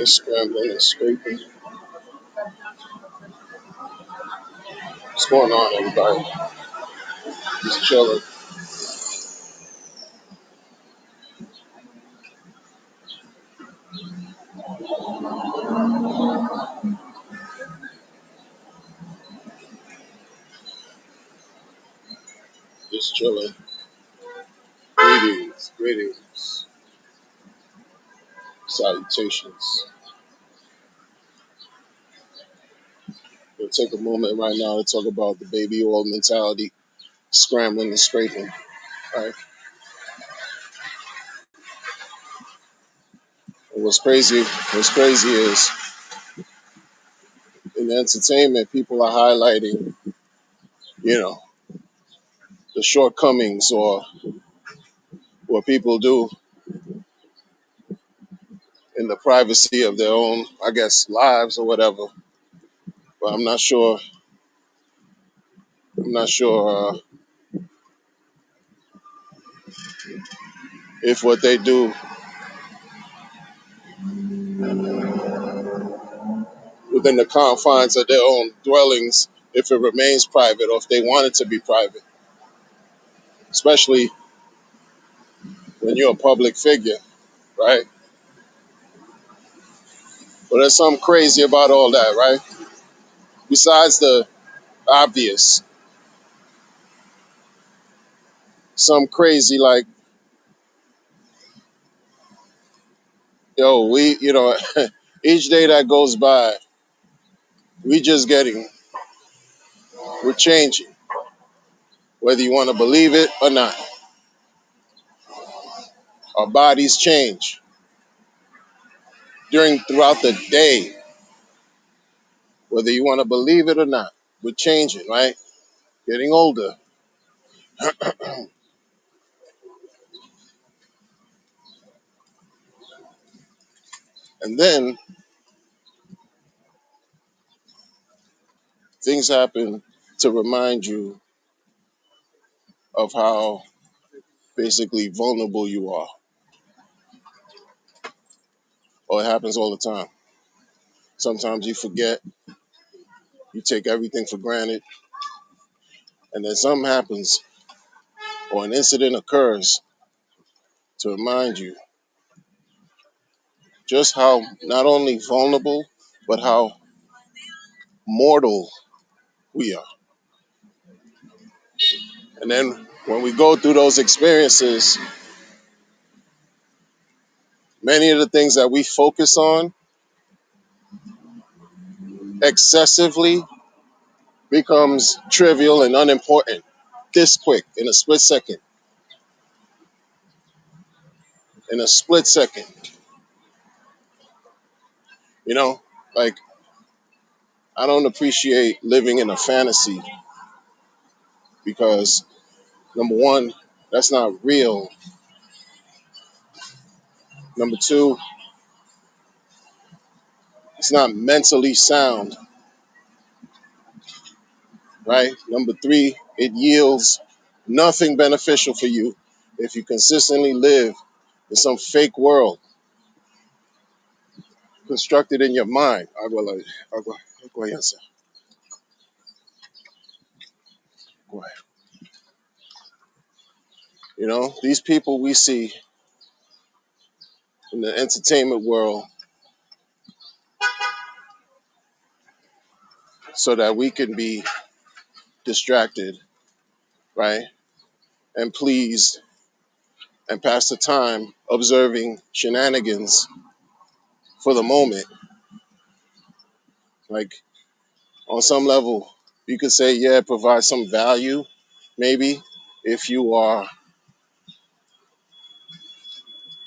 Scrambling and scraping. What's going on, everybody? Just chilling. Just chilling. Greetings, greetings, salutations. We'll take a moment right now to talk about the baby oil mentality, scrambling and scraping. Right? And what's crazy is in entertainment, people are highlighting, you know, the shortcomings or what people do in the privacy of their own, I guess, lives or whatever. But I'm not sure if what they do within the confines of their own dwellings, if it remains private or if they want it to be private, especially when you're a public figure, right? But there's something crazy about all that, right? Besides the obvious, some crazy like, yo, each day that goes by, we just getting, we're changing, whether you want to believe it or not. Our bodies change throughout the day, whether you want to believe it or not. We're changing, right? Getting older. And then things happen to remind you of how basically vulnerable you are. Or it happens all the time. Sometimes you forget, you take everything for granted, and then something happens or an incident occurs to remind you just how not only vulnerable, but how mortal we are. And then when we go through those experiences, many of the things that we focus on excessively becomes trivial and unimportant this quick in a split second. In a split second, you know, like I don't appreciate living in a fantasy because number one, that's not real. Number two, it's not mentally sound, right? Number three, it yields nothing beneficial for you if you consistently live in some fake world constructed in your mind. Go ahead, sir. Go ahead. You know, these people we see in the entertainment world so that we can be distracted, right? And pleased and pass the time observing shenanigans for the moment. Like on some level, you could say, yeah, it provides some value, maybe, if you are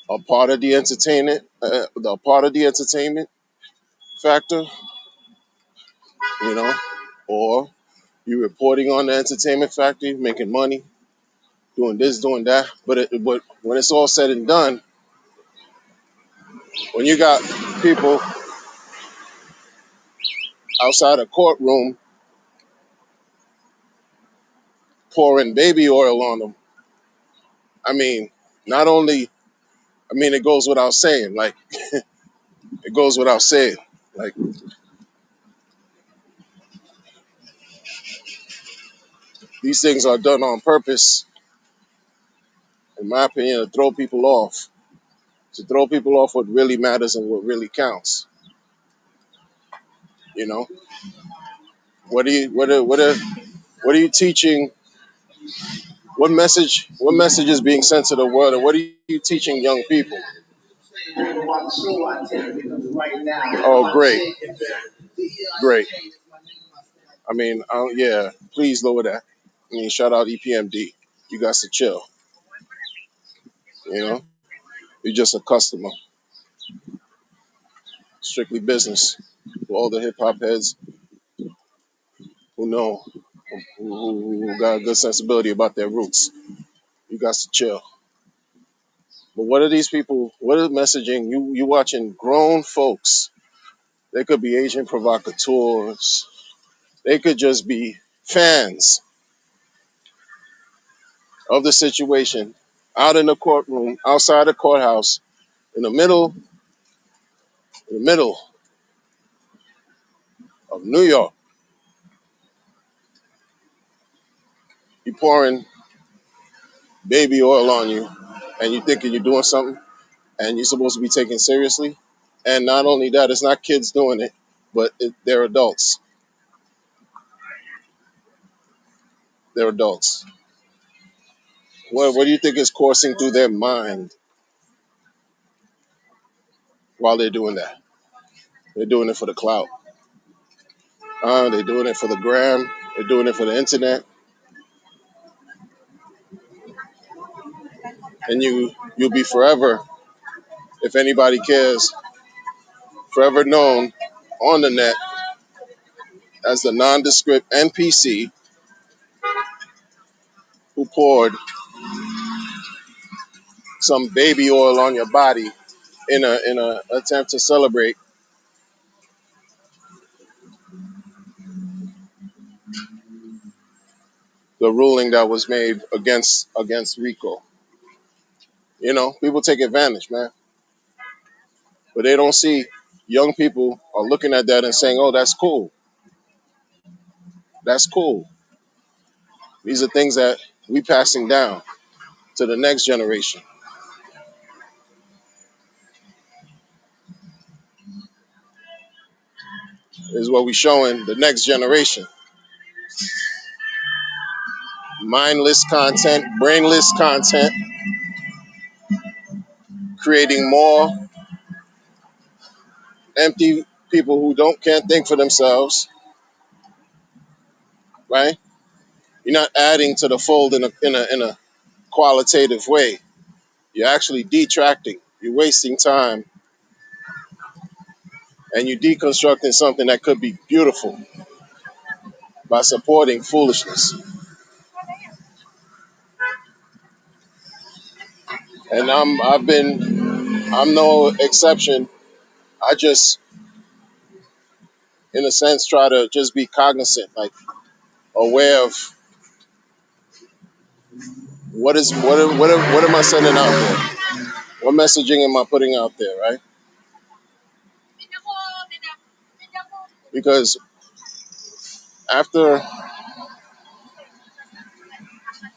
a part of the entertainment factor, you know, or you're reporting on the entertainment factor, making money, doing this, doing that. But when it's all said and done, when you got people outside a courtroom pouring baby oil on them, I mean, not only, I mean, it goes without saying, like, It goes without saying. Like, these things are done on purpose, in my opinion, to throw people off. To throw people off what really matters and what really counts. You know, what are you teaching? What message is being sent to the world, and what are you teaching young people? Oh, great, great. I mean, yeah. Please lower that. I mean, shout out EPMD. You got to chill. You know, you're just a customer, strictly business. For all the hip hop heads who know, who got a good sensibility about their roots, you got to chill. But what are these people? What are messaging? You watching grown folks? They could be Asian provocateurs. They could just be fans of the situation, out in the courtroom, outside the courthouse, in the middle of New York. You pouring baby oil on you, and you thinking you're doing something, and you're supposed to be taken seriously. And not only that, it's not kids doing it, but they're adults. They're adults. What do you think is coursing through their mind while they're doing that? They're doing it for the clout. They're doing it for the gram. They're doing it for the internet. And you'll be forever, if anybody cares, forever known on the net as the nondescript NPC who poured some baby oil on your body in a attempt to celebrate the ruling that was made against Rico. You know, people take advantage, man, but they don't see young people are looking at that and saying, "Oh, that's cool. That's cool." These are things that we passing down to the next generation. Is what we showing the next generation. Mindless content, brainless content, creating more empty people who can't think for themselves, right? You're not adding to the fold in a qualitative way. You're actually detracting. You're wasting time, and you're deconstructing something that could be beautiful by supporting foolishness. And I'm no exception. I just, in a sense, try to just be cognizant, like aware of what am I sending out there? What messaging am I putting out there, right? Because after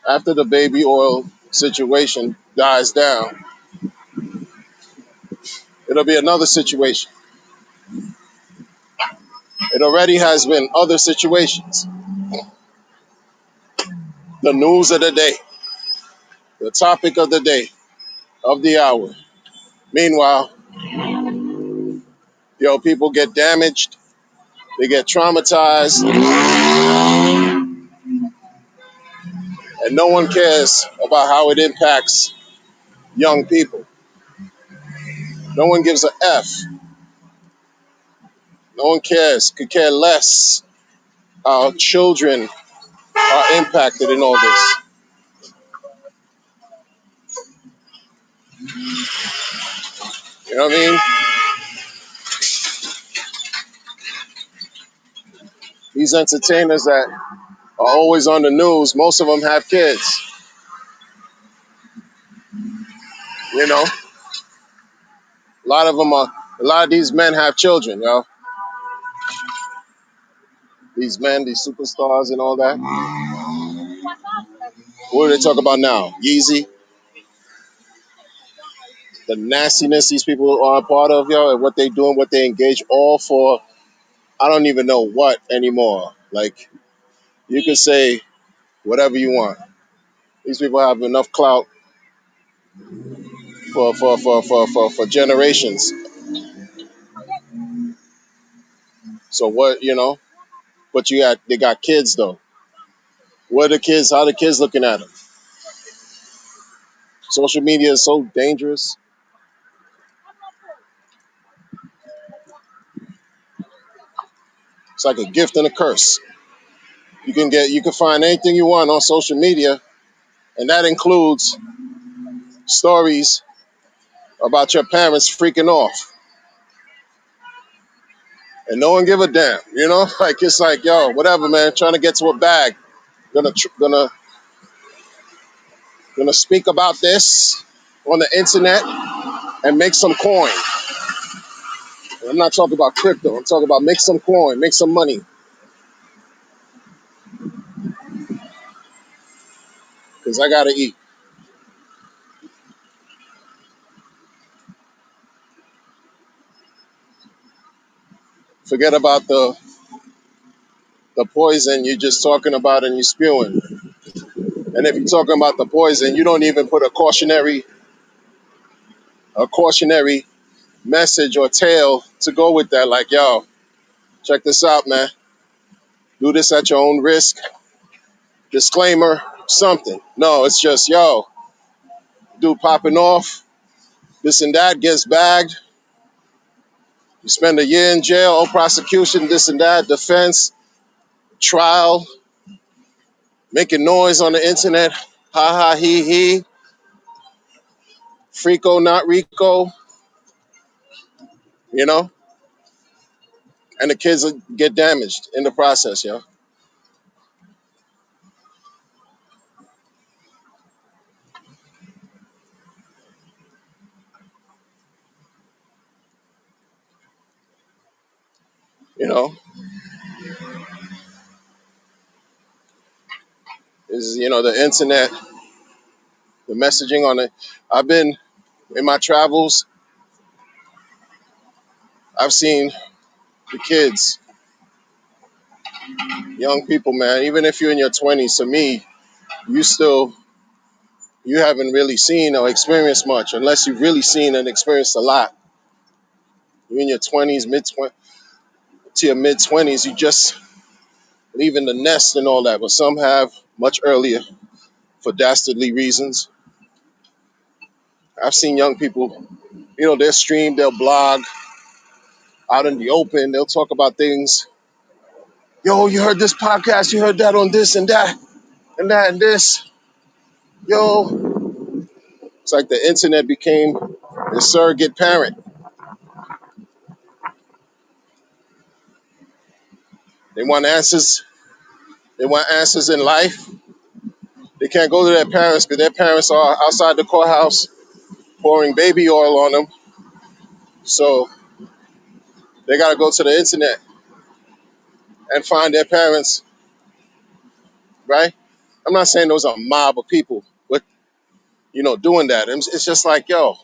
after the baby oil situation dies down, it'll be another situation. It already has been other situations. The news of the day, the topic of the day, of the hour. Meanwhile, people get damaged, they get traumatized, and no one cares about how it impacts young people. No one gives a F. No one cares, could care less how children are impacted in all this. You know what I mean? These entertainers that are always on the news, most of them have kids. You know, a lot of them are. A lot of these men have children, yo. These men, these superstars and all that. What do they talk about now? Yeezy, the nastiness these people are a part of, yo, and what they do and what they engage all for. I don't even know what anymore. Like, you can say whatever you want. These people have enough clout for generations. So what, but they got kids though. What are the kids? How the kids looking at them? Social media is so dangerous. It's like a gift and a curse. You can find anything you want on social media, and that includes stories about your parents freaking off, and no one give a damn. Like it's like, yo, whatever, man. Trying to get to a bag. Gonna speak about this on the internet and make some coin. I'm not talking about crypto. I'm talking about make some coin, make some money, because I gotta eat. Forget about the poison you're just talking about and you're spewing. And if you're talking about the poison, you don't even put a cautionary message or tale to go with that. Like, yo, check this out, man. Do this at your own risk. Disclaimer, something. No, it's just, yo, dude popping off. This and that gets bagged. You spend a year in jail, oh, prosecution, this and that, defense, trial, making noise on the internet. Ha ha, he. Frico, not Rico, you know? And the kids get damaged in the process, yo. You know, the internet, the messaging on it. I've been in my travels, I've seen the kids, young people, man, even if you're in your 20s, to me, you still, you haven't really seen or experienced much unless you've really seen and experienced a lot. You're in your 20s, to your mid 20s, you just leaving the nest and all that, but some have much earlier for dastardly reasons. I've seen young people, they'll stream, they'll blog out in the open, they'll talk about things. Yo, you heard this podcast, you heard that on this and that and that and this. Yo, it's like the internet became the surrogate parent. They want answers. They want answers in life. They can't go to their parents because their parents are outside the courthouse pouring baby oil on them. So they got to go to the internet and find their parents, right? I'm not saying those are a mob of people, but doing that. It's just like, yo,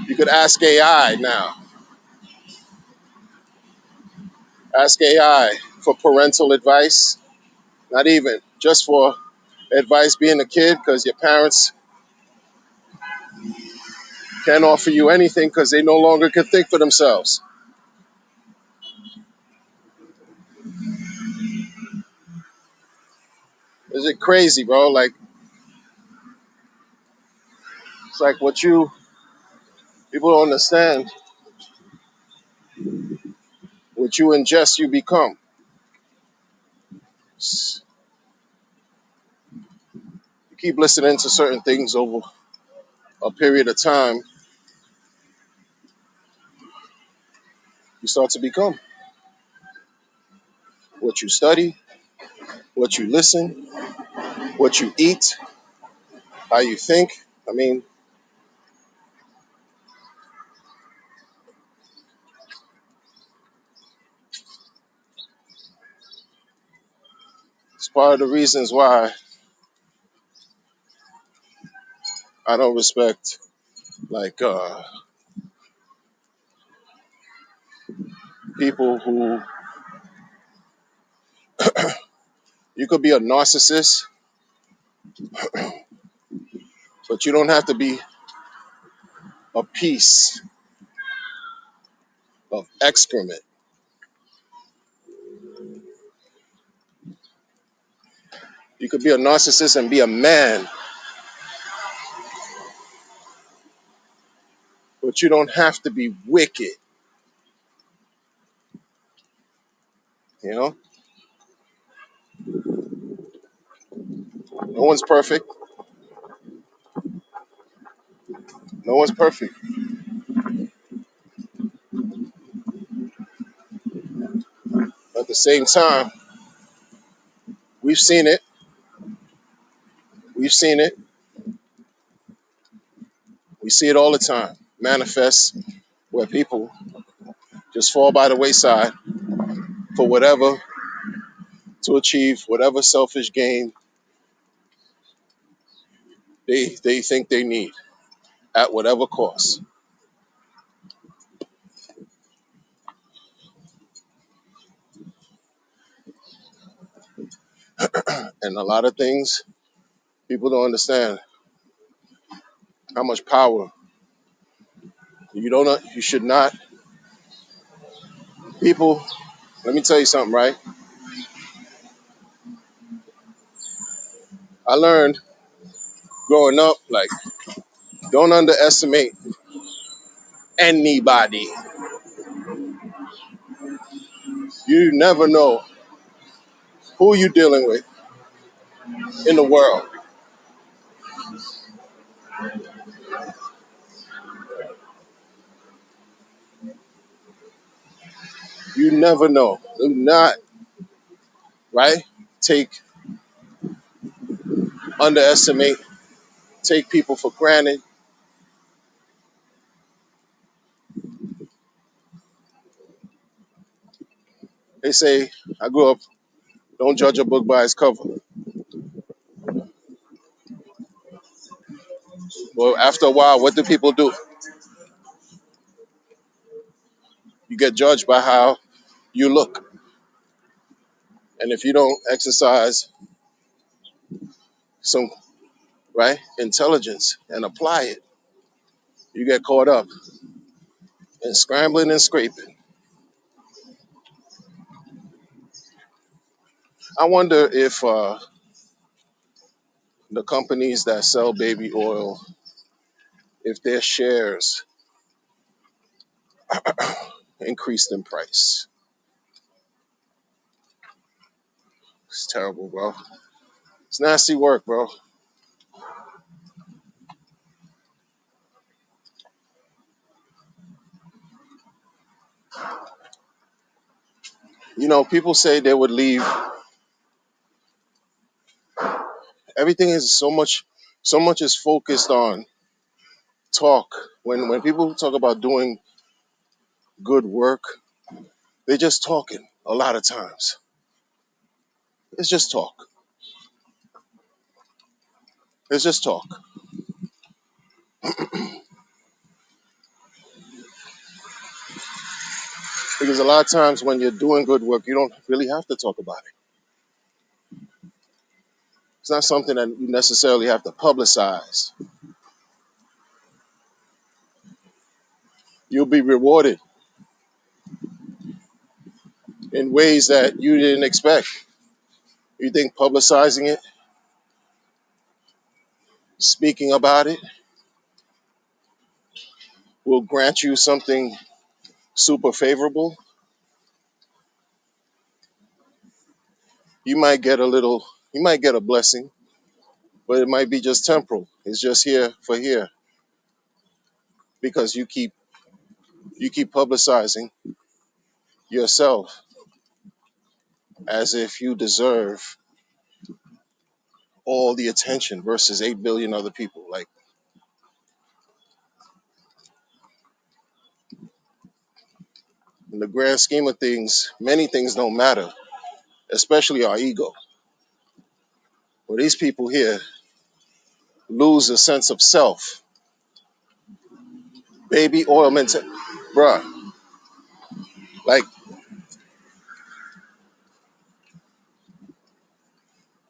you could ask AI now. Ask AI for parental advice, not even just for advice being a kid, because your parents can't offer you anything because they no longer can think for themselves. Is it crazy, bro? Like, it's like people don't understand. What you ingest, you become. You keep listening to certain things over a period of time, you start to become what you study, what you listen, what you eat, how you think. I mean, part of the reasons why I don't respect like people who you could be a narcissist, but you don't have to be a piece of excrement. You could be a narcissist and be a man, but you don't have to be wicked. You know, no one's perfect. No one's perfect. But at the same time, we've seen it. We've seen it. We see it all the time. Manifest where people just fall by the wayside for whatever to achieve whatever selfish gain they think they need at whatever cost. And a lot of things people don't understand how much power you should not people. Let me tell you something, right? I learned growing up, like, don't underestimate anybody. You never know who you're dealing with in the world. You never know. Do not, right? Take, underestimate, take people for granted. They say, I grew up, don't judge a book by its cover. Well, after a while, what do people do? You get judged by how you look. And if you don't exercise some, right, intelligence and apply it, you get caught up in scrambling and scraping. I wonder if the companies that sell baby oil, if their shares increased in price. It's terrible, bro. It's nasty work, bro. You know, people say they would leave. Everything is so much is focused on talk. When people talk about doing good work, they're just talking a lot of times. It's just talk. It's just talk. Because a lot of times when you're doing good work, you don't really have to talk about it. It's not something that you necessarily have to publicize. You'll be rewarded in ways that you didn't expect. You think publicizing it, speaking about it, will grant you something super favorable? You might get a blessing, but it might be just temporal. It's just here for here because you keep publicizing yourself as if you deserve all the attention versus 8 billion other people. Like, in the grand scheme of things, many things don't matter, especially our ego. Well, these people here lose a sense of self. Baby oil mentality. Bruh, like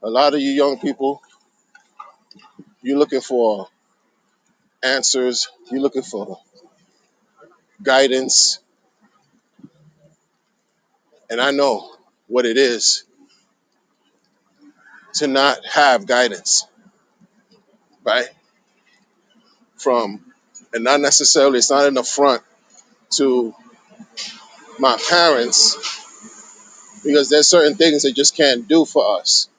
a lot of you young people, you're looking for answers, you're looking for guidance, and I know what it is to not have guidance, right? From, and not necessarily, it's not in the front to my parents, because there's certain things they just can't do for us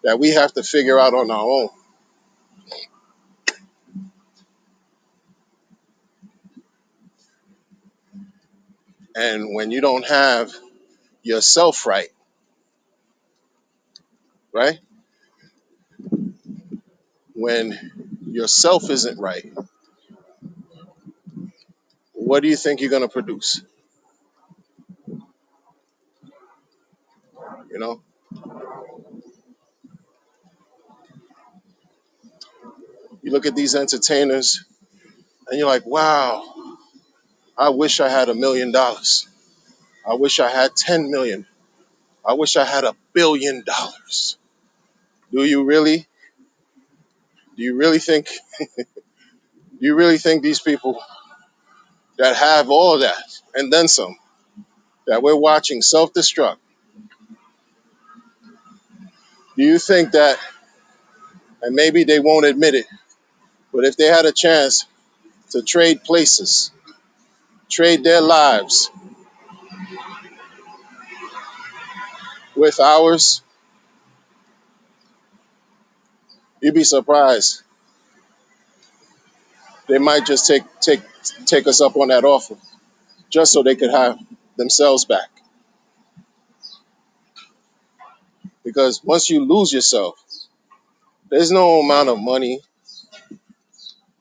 that we have to figure out on our own. And when you don't have yourself right, right? When yourself isn't right, what do you think you're going to produce? You know, you look at these entertainers and you're like, wow, I wish I had $1 million. I wish I had 10 million. I wish I had $1 billion. Do you really? Do you really think, do you really think these people that have all that and then some, that we're watching self-destruct, do you think that, and maybe they won't admit it, but if they had a chance to trade places, trade their lives with ours, you'd be surprised. They might just take us up on that offer just so they could have themselves back. Because once you lose yourself, there's no amount of money,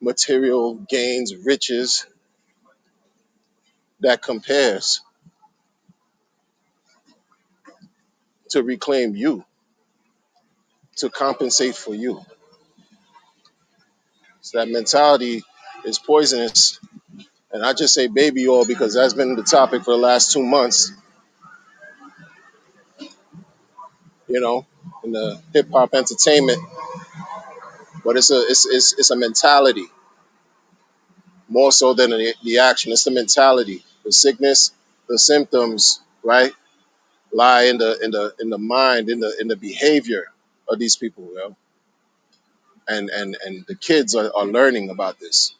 material gains, riches that compares to reclaim you, to compensate for you. So that mentality is poisonous. And I just say baby oil because that's been the topic for the last 2 months, you know, in the hip hop entertainment. But it's a mentality more so than the action. It's the mentality. The sickness, the symptoms, right, lie in the mind, in the behavior of these people, you know? And the kids are learning about this.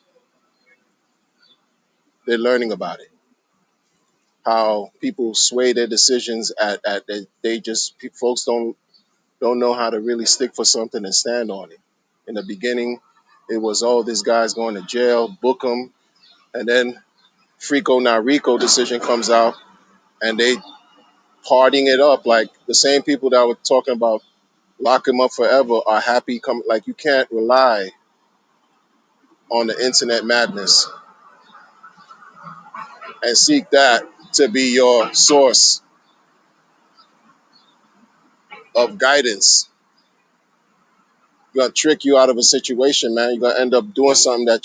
They're learning about it. How people sway their decisions at they just folks don't know how to really stick for something and stand on it. In the beginning, it was, oh, this guy's going to jail, book him, and then Frico not Rico decision comes out, and they partying it up like the same people that were talking about lock him up forever are happy. Come, like, you can't rely on the internet madness and seek that to be your source of guidance. You're gonna trick you out of a situation, man. You're gonna end up doing something that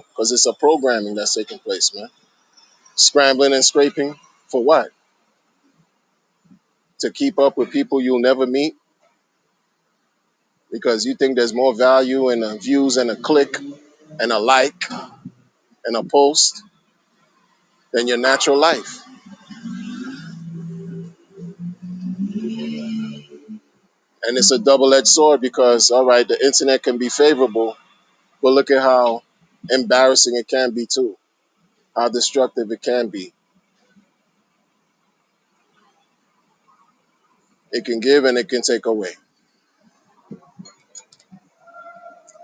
because it's a programming that's taking place, man. Scrambling and scraping for what? To keep up with people you'll never meet because you think there's more value in the views and a click and a like and a post than your natural life. And it's a double-edged sword because, all right, the internet can be favorable, but look at how embarrassing it can be too, how destructive it can be. It can give and it can take away.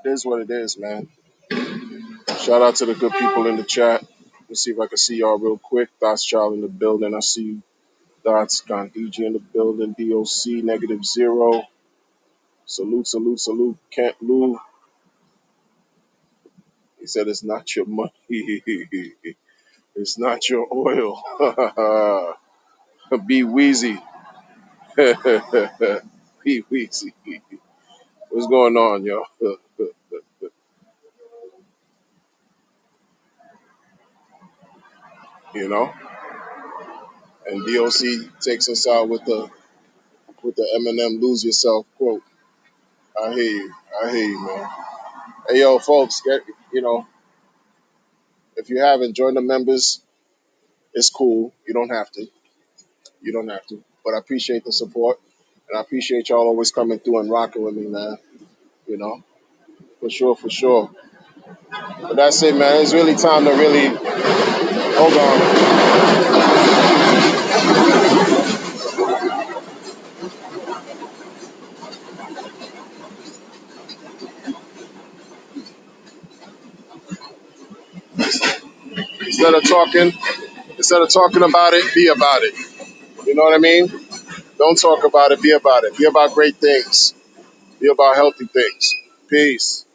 It is what it is, man. Shout out to the good people in the chat. Let's see if I can see y'all real quick. Dots Child in the building. I see you. Dots Gandhi in the building. DOC -0. Salute, salute, salute. Kent Lou. He said it's not your money. It's not your oil. Be Wheezy. Be Wheezy. What's going on, yo? You know, and DOC takes us out with the Eminem "Lose Yourself" quote. I hear you. I hear you, man. Hey, yo, folks, get if you haven't joined the members, it's cool. You don't have to. You don't have to. But I appreciate the support, and I appreciate y'all always coming through and rocking with me, man. You know, for sure, for sure. But that's it, man. It's really time to really hold on. Instead of talking, instead of talking about it, be about it. You know what I mean? Don't talk about it, be about it. Be about great things. Be about healthy things. Peace.